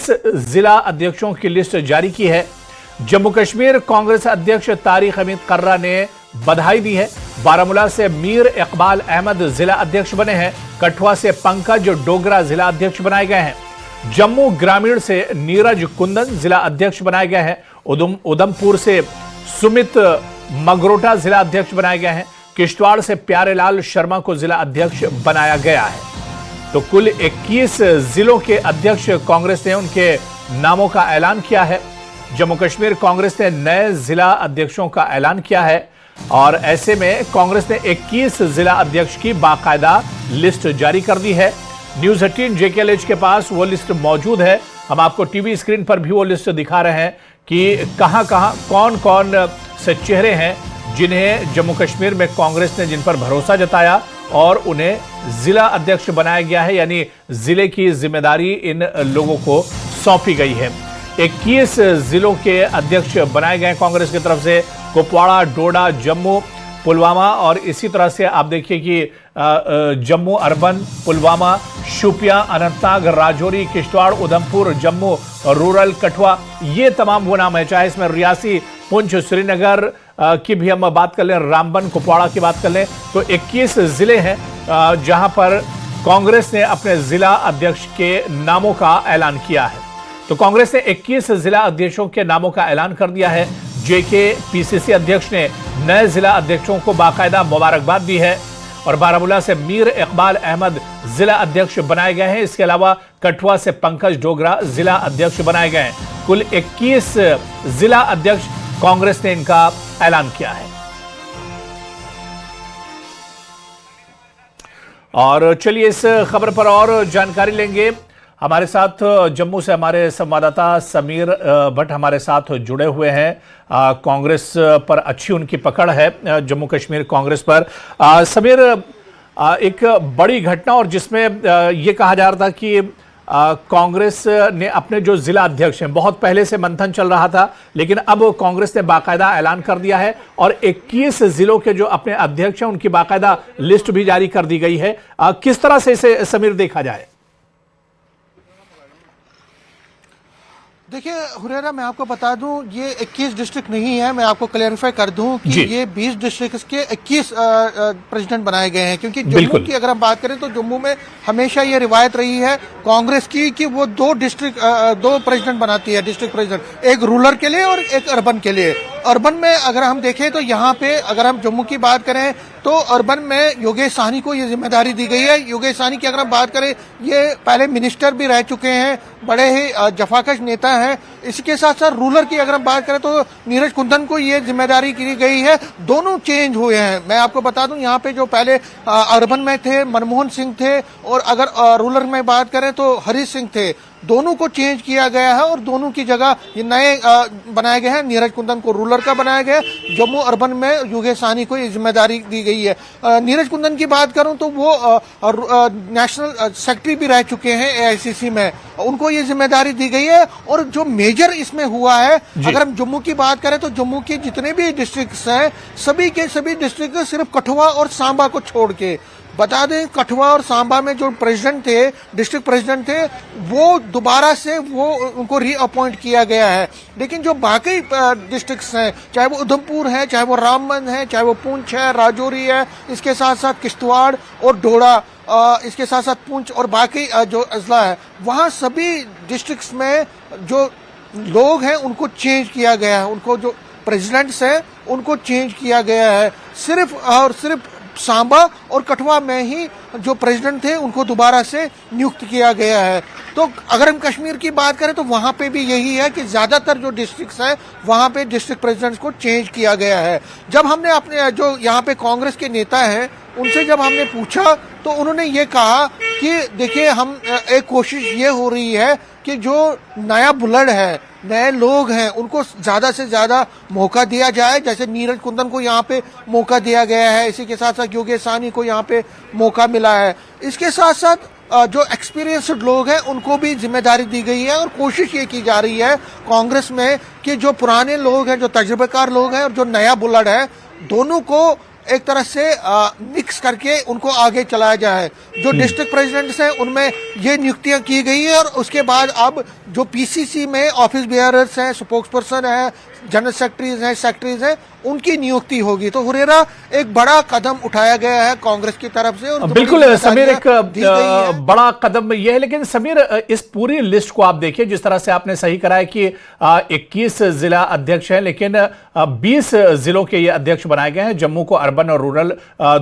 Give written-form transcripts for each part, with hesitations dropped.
21 जिला अध्यक्षों की लिस्ट जारी की है। जम्मू कश्मीर कांग्रेस अध्यक्ष तारिक हमीद कर्रा ने बधाई दी है। बारामूला से मीर इकबाल अहमद जिला अध्यक्ष बने हैं। कठुआ से पंकज डोगरा जिला अध्यक्ष बनाए गए हैं। जम्मू ग्रामीण से नीरज कुंदन जिला अध्यक्ष बनाए गए हैं। उधमपुर से सुमित मगरोटा जिला अध्यक्ष बनाए गए हैं। किश्तवाड़ से प्यारेलाल शर्मा को जिला अध्यक्ष बनाया गया है। तो कुल 21 जिलों के अध्यक्ष कांग्रेस ने उनके नामों का ऐलान किया है। जम्मू कश्मीर कांग्रेस ने नए जिला अध्यक्षों का ऐलान किया है और ऐसे में कांग्रेस ने 21 जिला अध्यक्ष की बाकायदा लिस्ट जारी कर दी है। न्यूज 18 JKLH के पास वो लिस्ट मौजूद है। हम आपको टीवी स्क्रीन पर भी वो लिस्ट दिखा रहे हैं कि कहां कौन कौन से चेहरे हैं जिन्हें जम्मू कश्मीर में कांग्रेस ने जिन पर भरोसा जताया और उन्हें जिला अध्यक्ष बनाया गया है, यानी जिले की जिम्मेदारी इन लोगों को सौंपी गई है। 21 जिलों के अध्यक्ष बनाए गए कांग्रेस की तरफ से। कुपवाड़ा, डोडा, जम्मू, पुलवामा और इसी तरह से आप देखिए कि जम्मू अर्बन, पुलवामा, शोपियां, अनंतनाग, राजौरी, किश्तवाड़, उधमपुर, जम्मू रूरल, कठुआ, ये तमाम वो नाम है। चाहे इसमें रियासी, पुंछ, श्रीनगर की भी हम बात कर लें, रामबन, कुपवाड़ा की बात कर लें, तो 21 जिले हैं जहां पर कांग्रेस ने अपने जिला अध्यक्ष के नामों का ऐलान किया है। तो कांग्रेस ने 21 जिला अध्यक्षों के नामों का ऐलान कर दिया है। JK अध्यक्ष ने नए जिला अध्यक्षों को बाकायदा मुबारकबाद दी है और बारामूला से मीर इकबाल अहमद जिला अध्यक्ष बनाए गए हैं। इसके अलावा कठुआ से पंकज डोगरा जिला अध्यक्ष बनाए गए हैं। कुल 21 जिला अध्यक्ष कांग्रेस ने इनका ऐलान किया है। और चलिए इस खबर पर और जानकारी लेंगे। हमारे साथ जम्मू से हमारे संवाददाता समीर भट्ट हमारे साथ जुड़े हुए हैं। कांग्रेस पर अच्छी उनकी पकड़ है, जम्मू कश्मीर कांग्रेस पर। समीर, एक बड़ी घटना और जिसमें ये कहा जा रहा था कि कांग्रेस ने अपने जो जिला अध्यक्ष हैं, बहुत पहले से मंथन चल रहा था, लेकिन अब कांग्रेस ने बाकायदा ऐलान कर दिया है और 21 जिलों के जो अपने अध्यक्ष हैं उनकी बाकायदा लिस्ट भी जारी कर दी गई है। किस तरह से इसे समीर देखा जाए? देखिए हुरेरा, मैं आपको बता दूं, ये 21 डिस्ट्रिक्ट नहीं है। मैं आपको क्लैरिफाई कर दूं कि ये 20 डिस्ट्रिक्ट के 21 प्रेसिडेंट बनाए गए हैं, क्योंकि जम्मू की अगर हम बात करें तो जम्मू में हमेशा ये रिवायत रही है कांग्रेस की कि वो दो प्रेसिडेंट बनाती है, डिस्ट्रिक्ट प्रेसिडेंट, एक रूरल के लिए और एक अर्बन के लिए। अर्बन में अगर हम देखें तो यहाँ पे अगर हम जम्मू की बात करें तो अर्बन में योगेश साहनी को ये जिम्मेदारी दी गई है। योगेश साहनी की अगर हम बात करें, ये पहले मिनिस्टर भी रह चुके हैं, बड़े ही जफाकश नेता हैं। इसके साथ साथ रूरल की अगर हम बात करें तो नीरज कुंदन को ये जिम्मेदारी की गई है। दोनों चेंज हुए हैं। मैं आपको बता दूं, यहाँ पे जो पहले अर्बन में थे मनमोहन सिंह थे और अगर रूरल में बात करें तो हरीश सिंह थे। दोनों को चेंज किया गया है और दोनों की जगह ये नए बनाए गए हैं। नीरज कुंदन को रूरल का बनाया गया, जम्मू अर्बन में योगेश साहनी को ये जिम्मेदारी दी गई है। नीरज कुंदन की बात करूं तो वो नेशनल सेक्रेटरी भी रह चुके हैं AICC में, उनको ये जिम्मेदारी दी गई है। और जो मेजर इसमें हुआ है, अगर हम जम्मू की बात करें तो जम्मू के जितने भी डिस्ट्रिक्ट्स हैं, सभी के सभी डिस्ट्रिक्ट सिर्फ कठुआ और सांबा को छोड़ के, बता दें कठुआ और सांबा में जो प्रेसिडेंट थे, डिस्ट्रिक्ट प्रेसिडेंट थे, वो दोबारा से वो उनको रीअपॉइंट किया गया है। लेकिन जो बाकी डिस्ट्रिक्ट्स हैं, चाहे वो उधमपुर है, चाहे वो रामबन है, चाहे वो पुंछ है, राजौरी है, इसके साथ साथ किश्तवाड़ और डोडा, इसके साथ साथ पुंछ और बाकी जो अजला है, वहाँ सभी डिस्ट्रिक्ट्स में जो लोग हैं उनको चेंज किया गया है। उनको जो प्रेसिडेंट्स हैं उनको चेंज किया गया है। सिर्फ और सिर्फ सांबा और कठुआ में ही जो प्रेसिडेंट थे उनको दोबारा से नियुक्त किया गया है। तो अगर हम कश्मीर की बात करें तो वहाँ पे भी यही है कि ज़्यादातर जो डिस्ट्रिक्ट्स हैं वहाँ पे डिस्ट्रिक्ट प्रेसिडेंट्स को चेंज किया गया है। जब हमने अपने जो यहाँ पे कांग्रेस के नेता हैं उनसे जब हमने पूछा तो उन्होंने ये कहा कि देखिए, हम एक कोशिश ये हो रही है कि जो नया बुलड है, नए लोग हैं, उनको ज़्यादा से ज़्यादा मौका दिया जाए। जैसे नीरज कुंदन को यहाँ पे मौका दिया गया है, इसी के साथ साथ योगेश साहनी को यहाँ पे मौका मिला है। इसके साथ साथ जो एक्सपीरियंस्ड लोग हैं उनको भी जिम्मेदारी दी गई है और कोशिश ये की जा रही है कांग्रेस में कि जो पुराने लोग हैं, जो तजुर्बेकार लोग हैं और जो नया बुलड है, दोनों को एक तरह से मिक्स करके उनको आगे चलाया जाए। जो डिस्ट्रिक्ट प्रेसिडेंट्स हैं उनमें ये नियुक्तियां की गई है और उसके बाद अब जो पीसीसी में ऑफिस बेयरर्स हैं, स्पोक्स पर्सन है, जनरल सेक्रेटरीज हैं, सेक्रेटरीज हैं, उनकी नियुक्ति होगी। तो हुरेरा एक बड़ा कदम उठाया गया है कांग्रेस की तरफ से और बिल्कुल समीर, एक बड़ा कदम यह है। लेकिन समीर, इस पूरी लिस्ट को आप देखिए, जिस तरह से आपने सही करा है कि 21 जिला अध्यक्ष हैं, लेकिन 20 जिलों के ये अध्यक्ष बनाए गए हैं। जम्मू को अर्बन और रूरल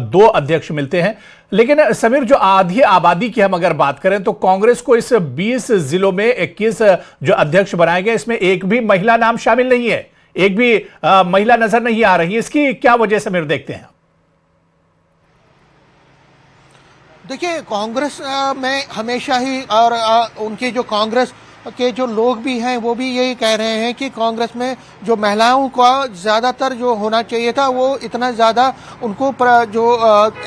2 अध्यक्ष मिलते हैं। लेकिन समीर, जो आधी आबादी की हम अगर बात करें तो कांग्रेस को इस 20 जिलों में 21 जो अध्यक्ष बनाए गए, इसमें एक भी महिला नाम शामिल नहीं है, एक भी महिला नजर नहीं आ रही। इसकी क्या वजह समीर देखते हैं? देखिए, कांग्रेस में हमेशा ही और उनके जो कांग्रेस के जो लोग भी हैं वो भी यही कह रहे हैं कि कांग्रेस में जो महिलाओं का ज़्यादातर जो होना चाहिए था वो इतना ज़्यादा उनको जो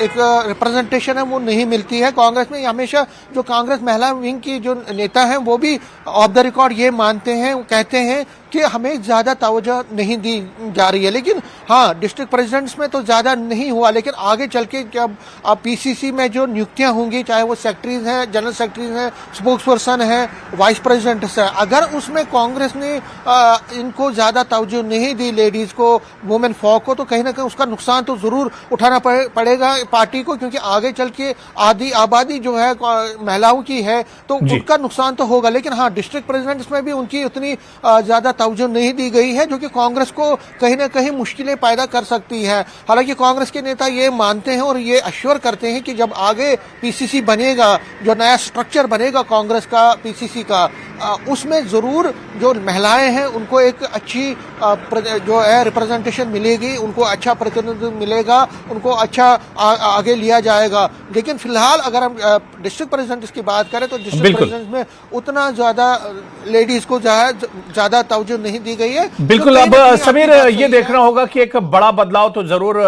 एक रिप्रेजेंटेशन है वो नहीं मिलती है कांग्रेस में। हमेशा जो कांग्रेस महिला विंग की जो नेता हैं वो भी ऑफ द रिकॉर्ड ये मानते हैं, वो कहते हैं कि हमें ज़्यादा तवज्जो नहीं दी जा रही है। लेकिन हाँ, डिस्ट्रिक्ट प्रेसिडेंट्स में तो ज़्यादा नहीं हुआ, लेकिन आगे चल के जब पीसीसी में जो नियुक्तियां होंगी, चाहे वो सेक्रेटरीज हैं, जनरल सेक्रेटरीज हैं, स्पोक्स पर्सन है, वाइस प्रेसिडेंट है, अगर उसमें कांग्रेस ने इनको ज़्यादा तवज्जो नहीं दी, लेडीज़ को, वुमेन फॉक को, तो कहीं ना कहीं उसका नुकसान तो ज़रूर उठाना पड़ेगा पार्टी को, क्योंकि आगे चल के आधी आबादी जो है महिलाओं की है तो उनका नुकसान तो होगा। लेकिन हाँ, डिस्ट्रिक्ट प्रेसिडेंट्स में भी उनकी उतनी ज़्यादा तवज्जो नहीं दी गई है, जो कि कांग्रेस को कहीं ना कहीं मुश्किलें पैदा कर सकती है। हालांकि कांग्रेस के नेता ये मानते हैं और ये अश्योर करते हैं कि जब आगे पीसीसी बनेगा, जो नया स्ट्रक्चर बनेगा कांग्रेस का पीसीसी का, उसमें जरूर जो महिलाएं हैं उनको एक अच्छी जो है रिप्रेजेंटेशन मिलेगी, उनको अच्छा प्रतिनिधित्व मिलेगा, उनको अच्छा आगे लिया जाएगा। लेकिन फिलहाल अगर हम डिस्ट्रिक्ट प्रेसिडेंट की बात करें तो डिस्ट्रिक्ट प्रेसिडेंट में उतना ज्यादा लेडीज को ज्यादा तवज्जो नहीं दी गई है। बिल्कुल। अब समीर, ये देखना होगा कि एक बड़ा बदलाव तो जरूर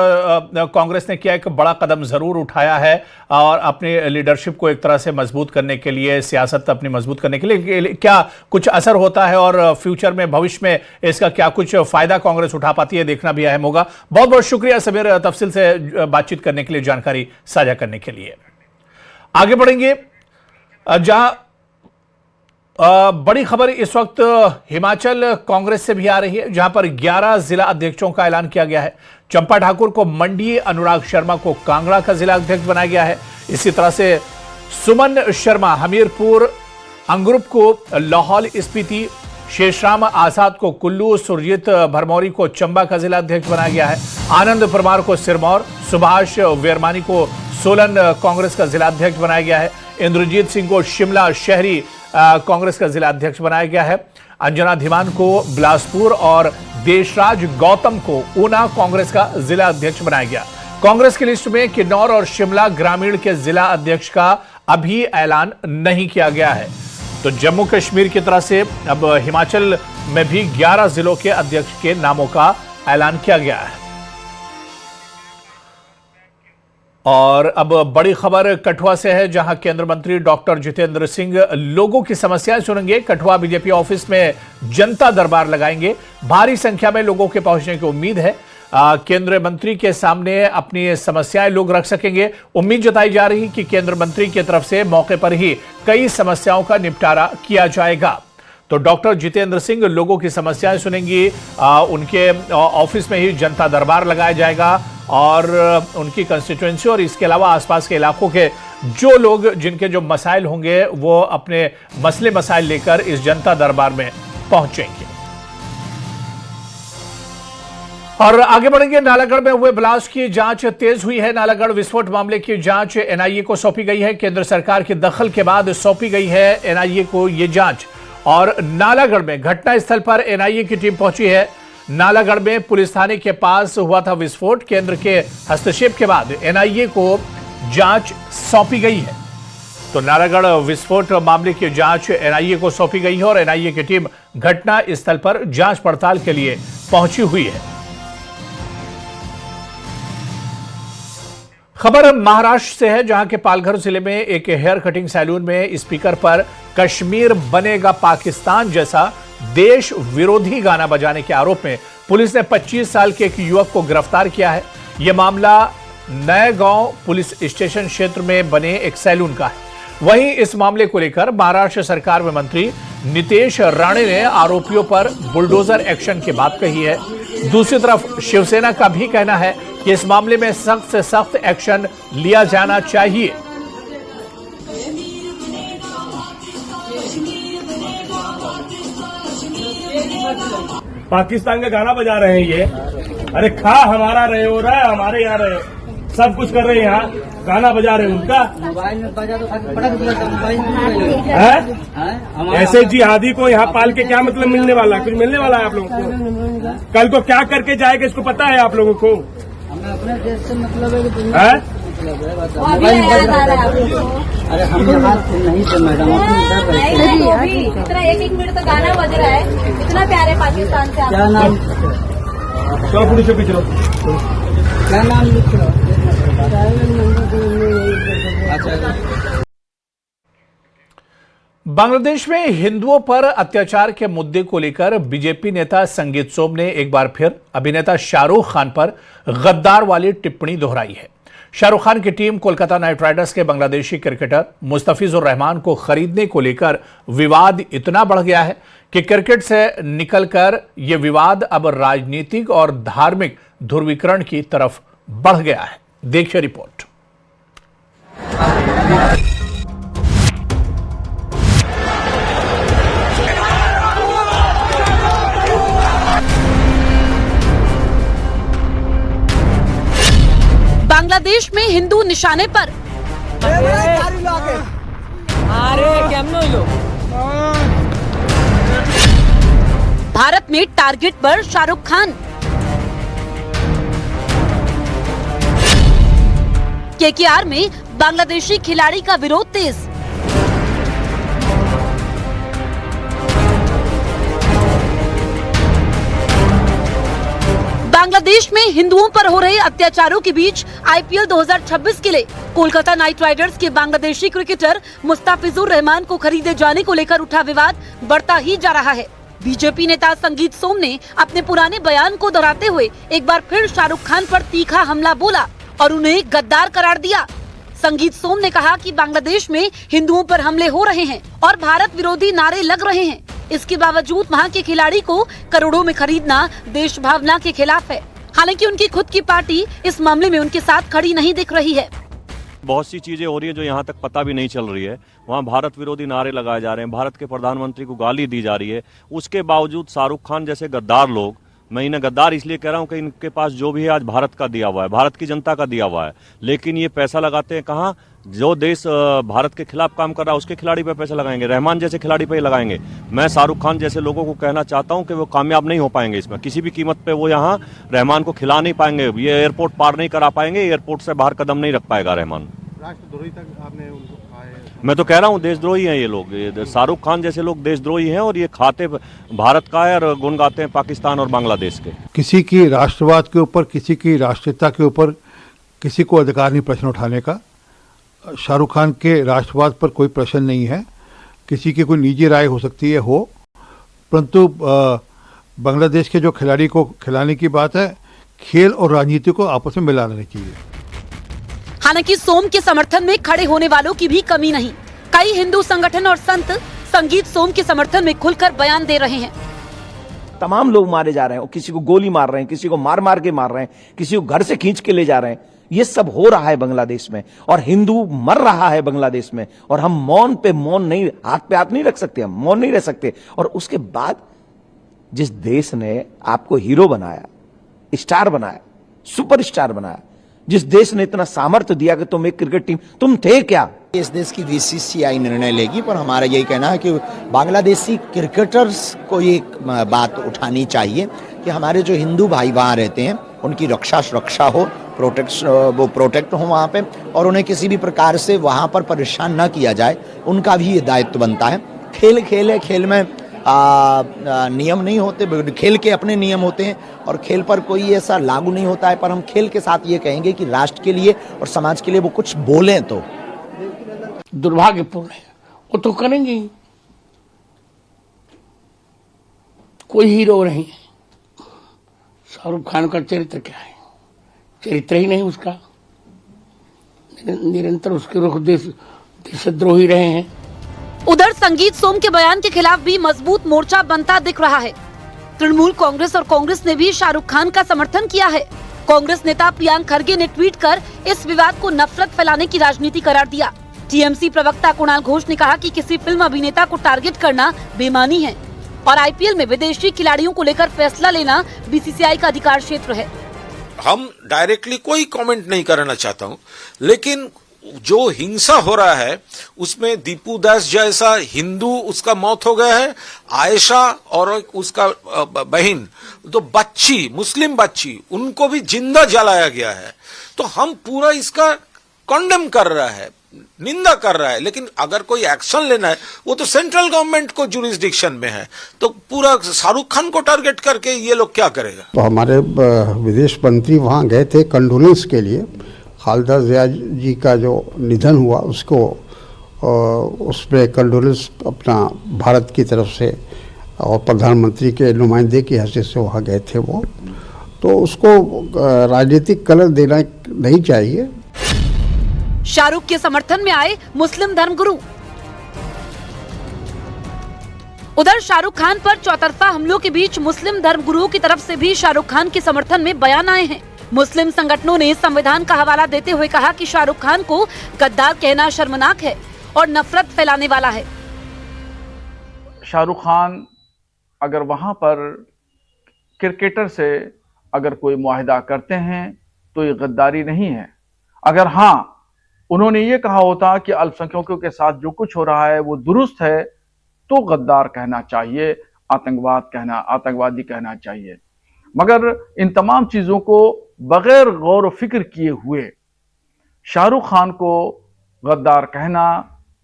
कांग्रेस ने किया, एक बड़ा कदम जरूर उठाया है और अपनी लीडरशिप को एक तरह से मजबूत करने के लिए, सियासत अपनी मजबूत करने के लिए क्या कुछ असर होता है और फ्यूचर में, भविष्य में इसका क्या कुछ फायदा कांग्रेस उठा पाती है, देखना भी अहम होगा। बहुत बहुत शुक्रिया समीर, तफसील से बातचीत करने के लिए, जानकारी साझा करने के लिए। आगे बढ़ेंगे, जहां बड़ी खबर इस वक्त हिमाचल कांग्रेस से भी आ रही है, जहां पर 11 जिला अध्यक्षों का ऐलान किया गया है। चंपा ठाकुर को मंडी, अनुराग शर्मा को कांगड़ा का जिला अध्यक्ष बनाया गया है। इसी तरह से सुमन शर्मा हमीरपुर, अंगरूप को लाहौल स्पीति, शेषराम आजाद को कुल्लू, सुरजीत भरमौरी को चंबा का जिला अध्यक्ष बनाया गया है। आनंद परमार को सिरमौर, सुभाष वेरमानी को सोलन कांग्रेस का जिला अध्यक्ष बनाया गया है। इंद्रजीत सिंह को शिमला शहरी कांग्रेस का जिला अध्यक्ष बनाया गया है। अंजना धीमान को बिलासपुर और देशराज गौतम को ऊना कांग्रेस का जिला अध्यक्ष बनाया गया। कांग्रेस की लिस्ट में किन्नौर और शिमला ग्रामीण के जिला अध्यक्ष का अभी ऐलान नहीं किया गया है। तो जम्मू कश्मीर की तरह से अब हिमाचल में भी 11 जिलों के अध्यक्ष के नामों का ऐलान किया गया है। और अब बड़ी खबर कठुआ से है, जहां केंद्रीय मंत्री डॉक्टर जितेंद्र सिंह लोगों की समस्याएं सुनेंगे। कठुआ बीजेपी ऑफिस में जनता दरबार लगाएंगे। भारी संख्या में लोगों के पहुंचने की उम्मीद है। केंद्रीय मंत्री के सामने अपनी समस्याएं लोग रख सकेंगे। उम्मीद जताई जा रही कि केंद्रीय मंत्री की तरफ से मौके पर ही कई समस्याओं का निपटारा किया जाएगा। तो डॉक्टर जितेंद्र सिंह लोगों की समस्याएं सुनेंगी। उनके ऑफिस में ही जनता दरबार लगाया जाएगा और उनकी कंस्टिट्यूएंसी और इसके अलावा आसपास के इलाकों के जो लोग, जिनके जो मसाइल होंगे, वो अपने मसले मसाइल लेकर इस जनता दरबार में पहुंचेंगे। और आगे बढ़ेंगे, नालागढ़ में हुए ब्लास्ट की जांच तेज हुई है। नालागढ़ विस्फोट मामले की जांच एनआईए को सौंपी गई है। केंद्र सरकार के दखल के बाद सौंपी गई है एनआईए को यह जांच। और नालागढ़ में घटनास्थल पर एनआईए की टीम पहुंची है। नालागढ़ में पुलिस थाने के पास हुआ था विस्फोट। केंद्र के हस्तक्षेप के बाद एनआईए को जांच सौंपी गई है। तो नालागढ़ विस्फोट मामले की जांच एनआईए को सौंपी गई है और एनआईए की टीम घटना स्थल पर जांच पड़ताल के लिए पहुंची हुई है। खबर महाराष्ट्र से है, जहां के पालघर जिले में एक हेयर कटिंग सैलून में स्पीकर पर कश्मीर बनेगा पाकिस्तान जैसा देश विरोधी गाना बजाने के आरोप में पुलिस ने 25 साल के एक युवक को गिरफ्तार किया है। यह मामला नए गांव पुलिस स्टेशन क्षेत्र में बने एक सैलून का है। वहीं इस मामले को लेकर महाराष्ट्र सरकार में मंत्री नितेश राणे ने आरोपियों पर बुलडोजर एक्शन की बात कही है। दूसरी तरफ शिवसेना का भी कहना है कि इस मामले में सख्त से सख्त एक्शन लिया जाना चाहिए। पाकिस्तान का गाना बजा रहे हैं ये। अरे खा हमारा रहे हो रहा है, हमारे यहाँ रहे, सब कुछ कर रहे हैं, यहाँ गाना बजा रहे हैं उनका। मोबाइल में बजा तो मोबाइल है ऐसे जिहादी को यहाँ पाल के क्या मतलब मिलने वाला, कुछ मिलने वाला है आप लोगों को? कल को क्या करके जाएगा इसको पता है आप लोगों को? हमें अपने देश से मतलब है कि अरे हम नहीं थे मैडम, इतना एक मिनट तो गाना बज रहा है, इतना प्यारे पाकिस्तान से। क्या नाम? चलो पुलिस पे चलो। क्या नाम लिख लो? अच्छा। बांग्लादेश में हिंदुओं पर अत्याचार के मुद्दे को लेकर बीजेपी नेता संगीत सोम ने एक बार फिर अभिनेता शाहरुख खान पर गद्दार वाली टिप्पणी दोहराई है। शाहरुख खान की टीम कोलकाता नाइट राइडर्स के बांग्लादेशी क्रिकेटर मुस्तफिजुर रहमान को खरीदने को लेकर विवाद इतना बढ़ गया है कि क्रिकेट से निकलकर यह विवाद अब राजनीतिक और धार्मिक ध्रुवीकरण की तरफ बढ़ गया है। देखिए रिपोर्ट। बांग्लादेश में हिंदू निशाने पर। भारत में टारगेट पर शाहरुख खान। केकेआर में बांग्लादेशी खिलाड़ी का विरोध तेज। बांग्लादेश में हिंदुओं पर हो रहे अत्याचारों के बीच आईपीएल 2026 के लिए कोलकाता नाइट राइडर्स के बांग्लादेशी क्रिकेटर मुस्तफिजुर रहमान को खरीदे जाने को लेकर उठा विवाद बढ़ता ही जा रहा है। बीजेपी नेता संगीत सोम ने अपने पुराने बयान को दोहराते हुए एक बार फिर शाहरुख खान पर तीखा हमला बोला और उन्हें गद्दार करार दिया। संगीत सोम ने कहा कि बांग्लादेश में हिंदुओं पर हमले हो रहे हैं और भारत विरोधी नारे लग रहे हैं। इसके बावजूद वहां के खिलाड़ी को करोड़ों में खरीदना देश भावना के खिलाफ है। हालांकि उनकी खुद की पार्टी इस मामले में उनके साथ खड़ी नहीं दिख रही है। बहुत सी चीजें हो रही है जो यहाँ तक पता भी नहीं चल रही है। वहाँ भारत विरोधी नारे लगाए जा रहे हैं, भारत के प्रधानमंत्री को गाली दी जा रही है। उसके बावजूद शाहरुख खान जैसे गद्दार लोग, मैं इन्हें गद्दार इसलिए कह रहा हूँ कि इनके पास जो भी है आज भारत का दिया हुआ है, भारत की जनता का दिया हुआ है, लेकिन ये पैसा लगाते हैं कहाँ? जो देश भारत के खिलाफ काम कर रहा है उसके खिलाड़ी पे पैसा लगाएंगे, रहमान जैसे खिलाड़ी पे लगाएंगे। मैं शाहरुख खान जैसे लोगों को कहना चाहता हूं कि वो कामयाब नहीं हो पाएंगे इसमें, किसी भी कीमत पे वो यहाँ रहमान को खिला नहीं पाएंगे, ये एयरपोर्ट पार नहीं करा पाएंगे, एयरपोर्ट से बाहर कदम नहीं रख पाएगा रहमान। राष्ट्रद्रोही तक आपने उनको कहा है। मैं तो कह रहा हूँ देशद्रोही हैं ये लोग, शाहरुख खान जैसे लोग देशद्रोही हैं और ये खाते भारत का है और गुण गाते हैं पाकिस्तान और बांग्लादेश के। किसी की राष्ट्रवाद के ऊपर, किसी की राष्ट्रीयता के ऊपर किसी को अधिकार नहीं प्रश्न उठाने का। शाहरुख खान के राष्ट्रवाद पर कोई प्रश्न नहीं है। किसी की कोई निजी राय हो सकती है, हो, परंतु बांग्लादेश के जो खिलाड़ी को खिलाने की बात है, खेल और राजनीति को आपस में मिलाना नहीं चाहिए। हालांकि सोम के समर्थन में खड़े होने वालों की भी कमी नहीं। कई हिंदू संगठन और संत संगीत सोम के समर्थन में खुलकर बयान दे रहे हैं। तमाम लोग मारे जा रहे हैं, किसी को गोली मार रहे हैं, किसी को मार मार के मार रहे हैं, किसी को घर से खींच के ले जा रहे हैं। ये सब हो रहा है बांग्लादेश में और हिंदू मर रहा है बांग्लादेश में, और हम मौन पे मौन नहीं, हाथ पे हाथ नहीं रख सकते, हम मौन नहीं रह सकते। और उसके बाद जिस देश ने आपको हीरो बनाया, स्टार बनाया, सुपरस्टार बनाया, जिस देश ने इतना सामर्थ्य दिया कि तुम एक क्रिकेट टीम, तुम थे क्या? इस देश की बीसीसीआई निर्णय लेगी, पर हमारा यही कहना है कि बांग्लादेशी क्रिकेटर्स को ये बात उठानी चाहिए कि हमारे जो हिंदू भाई वहाँ रहते हैं उनकी रक्षा सुरक्षा हो, प्रोटेक्ट हो वहाँ पे, और उन्हें किसी भी प्रकार से वहाँ पर परेशान न किया जाए, उनका भी ये दायित्व बनता है। खेल खेल है, खेल में नियम नहीं होते, खेल के अपने नियम होते हैं और खेल पर कोई ऐसा लागू नहीं होता है। पर हम खेल के साथ ये कहेंगे कि राष्ट्र के लिए और समाज के लिए वो कुछ बोलें तो दुर्भाग्यपूर्ण है, वो तो करेंगे ही। कोई हीरो नहीं है। शाहरुख खान का चरित्र क्या है? चरित्र ही नहीं उसका, निरंतर उसके रुख देशद्रोही रहे हैं। उधर संगीत सोम के बयान के खिलाफ भी मजबूत मोर्चा बनता दिख रहा है। तृणमूल कांग्रेस और कांग्रेस ने भी शाहरुख खान का समर्थन किया है। कांग्रेस नेता प्रियांक खरगे ने ट्वीट कर इस विवाद को नफरत फैलाने की राजनीति करार दिया। टीएमसी प्रवक्ता कुणाल घोष ने कहा कि किसी फिल्म अभिनेता को टारगेट करना बेईमानी है और आईपीएल में विदेशी खिलाड़ियों को लेकर फैसला लेना बीसीसीआई का अधिकार क्षेत्र है। हम डायरेक्टली कोई कमेंट नहीं करना चाहता हूं, लेकिन जो हिंसा हो रहा है उसमें दीपू दास जैसा हिंदू उसका मौत हो गया है, आयशा और उसका बहन तो बच्ची, मुस्लिम बच्ची, उनको भी जिंदा जलाया गया है। तो हम पूरा इसका कंडेम कर रहा है, निंदा कर रहा है, लेकिन अगर कोई एक्शन लेना है वो तो सेंट्रल गवर्नमेंट को जुरिस्डिक्शन में है। तो पूरा शाहरुख खान को टारगेट करके ये लोग क्या करेगा। तो हमारे विदेश मंत्री वहां गए थे कंडोलेंस के लिए। खालिदा जिया जी का जो निधन हुआ उसको उस पर कंडोलेंस अपना भारत की तरफ से और प्रधानमंत्री के नुमाइंदे की हैसियत से वहाँ गए थे वो, तो उसको राजनीतिक कलर देना नहीं चाहिए। शाहरुख के समर्थन में आए मुस्लिम धर्मगुरु। उधर शाहरुख खान पर चौतरफा हमलों के बीच मुस्लिम धर्मगुरुओं की तरफ से भी शाहरुख खान के समर्थन में बयान आए हैं। मुस्लिम संगठनों ने संविधान का हवाला देते हुए कहा कि शाहरुख खान को गद्दार कहना शर्मनाक है और नफरत फैलाने वाला है। शाहरुख खान अगर वहां पर क्रिकेटर से अगर कोई मुआहिदा करते हैं तो ये गद्दारी नहीं है। अगर हाँ उन्होंने ये कहा होता कि अल्पसंख्यकों के साथ जो कुछ हो रहा है वो दुरुस्त है तो गद्दार कहना चाहिए, आतंकवादी कहना चाहिए। मगर इन तमाम चीजों को बगैर गौर व फिक्र किए हुए शाहरुख खान को गद्दार कहना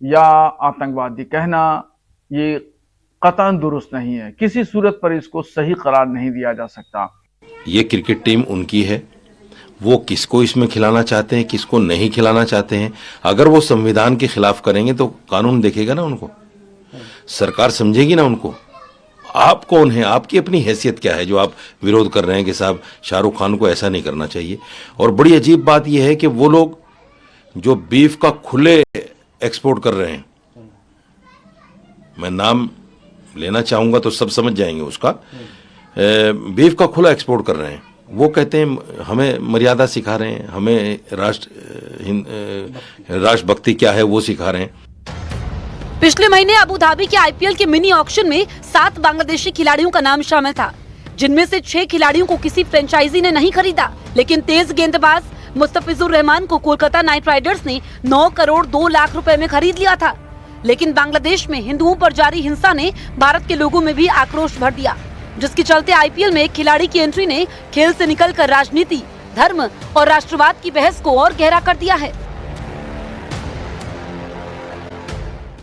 या आतंकवादी कहना ये कतई दुरुस्त नहीं है। किसी सूरत पर इसको सही करार नहीं दिया जा सकता। ये क्रिकेट टीम उनकी है, वो किसको इसमें खिलाना चाहते हैं, किसको नहीं खिलाना चाहते हैं। अगर वो संविधान के खिलाफ करेंगे तो कानून देखेगा ना उनको, सरकार समझेगी ना उनको। आप कौन है, आपकी अपनी हैसियत क्या है जो आप विरोध कर रहे हैं कि साहब शाहरुख खान को ऐसा नहीं करना चाहिए। और बड़ी अजीब बात यह है कि वो लोग जो बीफ का खुले एक्सपोर्ट कर रहे हैं, मैं नाम लेना चाहूंगा तो सब समझ जाएंगे उसका, बीफ का खुला एक्सपोर्ट कर रहे हैं। वो कहते हैं हमें मर्यादा सिखा रहे हैं, हमें राष्ट्रभक्ति क्या है वो सिखा रहे हैं। पिछले महीने अबू धाबी के आईपीएल के मिनी ऑक्शन में 7 बांग्लादेशी खिलाड़ियों का नाम शामिल था, जिनमें से 6 खिलाड़ियों को किसी फ्रेंचाइजी ने नहीं खरीदा। लेकिन तेज गेंदबाज मुस्तफिजुर रहमान को कोलकाता नाइट राइडर्स ने 9 करोड़ 2 लाख रुपए में खरीद लिया था। लेकिन बांग्लादेश में हिंदुओं पर जारी हिंसा ने भारत के लोगों में भी आक्रोश भर दिया, जिसके चलते आईपीएल में एक खिलाड़ी की एंट्री ने खेल से निकलकर राजनीति, धर्म और राष्ट्रवाद की बहस को और गहरा कर दिया है।